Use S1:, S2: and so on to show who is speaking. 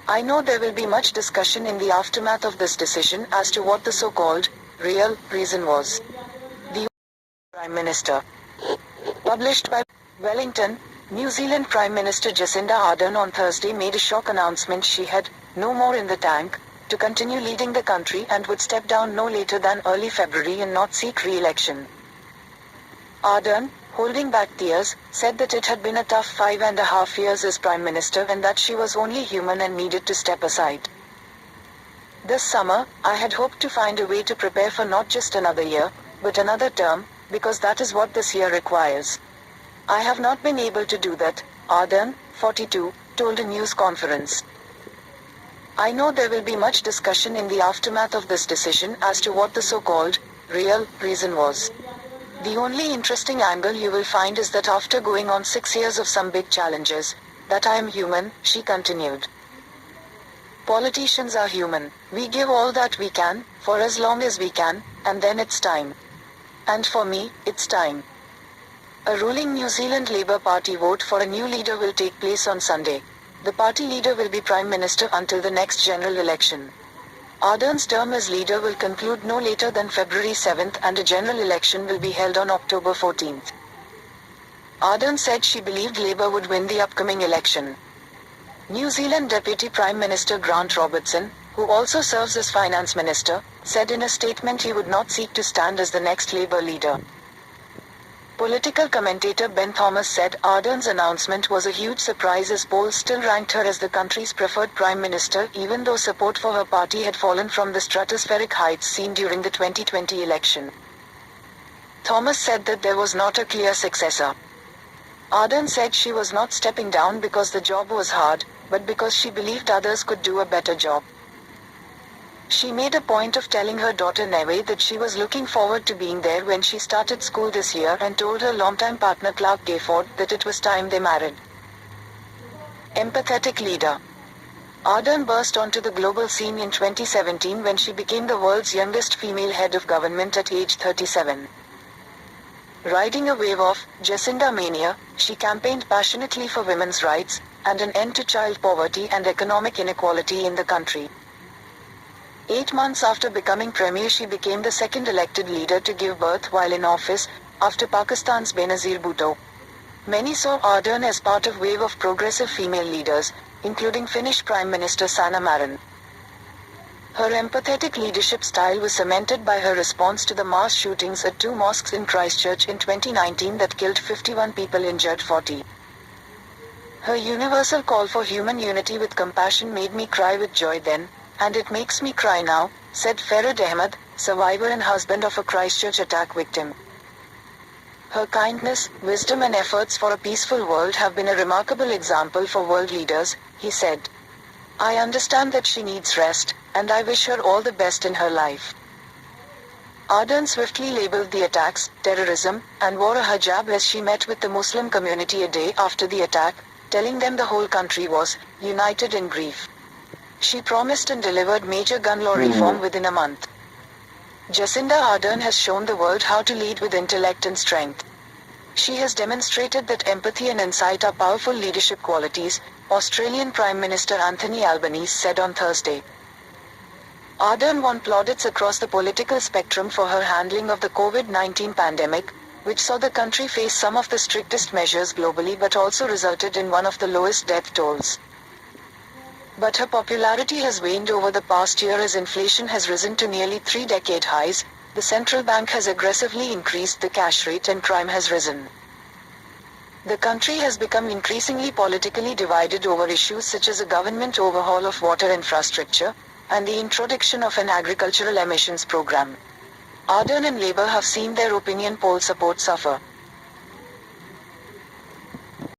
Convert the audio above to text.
S1: I know there will be much discussion in the aftermath of this decision as to what the so-called real reason was. The Prime Minister. Published by Wellington, New Zealand Prime Minister Jacinda Ardern on Thursday made a shock announcement she had no more in the tank to continue leading the country and would step down no later than early February and not seek re-election. Ardern, holding back tears, said that it had been a tough 5.5 years as Prime Minister and that she was only human and needed to step aside. This summer, I had hoped to find a way to prepare for not just another year, but another term, because that is what this year requires. I have not been able to do that, Ardern, 42, told a news conference. I know there will be much discussion in the aftermath of this decision as to what the so-called real reason was. The only interesting angle you will find is that after going on 6 years of some big challenges, that I am human, she continued. Politicians are human. We give all that we can, for as long as we can, and then it's time. And for me, it's time. A ruling New Zealand Labour Party vote for a new leader will take place on Sunday. The party leader will be Prime Minister until the next general election. Ardern's term as leader will conclude no later than February 7th and a general election will be held on October 14th. Ardern said she believed Labour would win the upcoming election. New Zealand Deputy Prime Minister Grant Robertson, who also serves as Finance Minister, said in a statement he would not seek to stand as the next Labour leader. Political commentator Ben Thomas said Ardern's announcement was a huge surprise as polls still ranked her as the country's preferred Prime Minister even though support for her party had fallen from the stratospheric heights seen during the 2020 election. Thomas said that there was not a clear successor. Ardern said she was not stepping down because the job was hard, but because she believed others could do a better job. She made a point of telling her daughter Neve that she was looking forward to being there when she started school this year and told her longtime partner Clark Gayford that it was time they married. Empathetic leader. Ardern burst onto the global scene in 2017 when she became the world's youngest female head of government at age 37. Riding a wave of Jacinda mania, she campaigned passionately for women's rights and an end to child poverty and economic inequality in the country. 8 months after becoming Premier, she became the second elected leader to give birth while in office, after Pakistan's Benazir Bhutto. Many saw Ardern as part of wave of progressive female leaders, including Finnish Prime Minister Sanna Marin. Her empathetic leadership style was cemented by her response to the mass shootings at 2 mosques in Christchurch in 2019 that killed 51 people, injured 40. Her universal call for human unity with compassion made me cry with joy then, and it makes me cry now, said Farad Ahmed, survivor and husband of a Christchurch attack victim. Her kindness, wisdom and efforts for a peaceful world have been a remarkable example for world leaders, he said. I understand that she needs rest, and I wish her all the best in her life. Ardern swiftly labeled the attacks terrorism, and wore a hijab as she met with the Muslim community a day after the attack, telling them the whole country was united in grief. She promised and delivered major gun law reform within a month. Jacinda Ardern has shown the world how to lead with intellect and strength. She has demonstrated that empathy and insight are powerful leadership qualities, Australian Prime Minister Anthony Albanese said on Thursday. Ardern won plaudits across the political spectrum for her handling of the COVID-19 pandemic, which saw the country face some of the strictest measures globally but also resulted in one of the lowest death tolls. But her popularity has waned over the past year as inflation has risen to nearly 3-decade highs, the central bank has aggressively increased the cash rate and crime has risen. The country has become increasingly politically divided over issues such as a government overhaul of water infrastructure, and the introduction of an agricultural emissions program. Ardern and Labour have seen their opinion poll support suffer.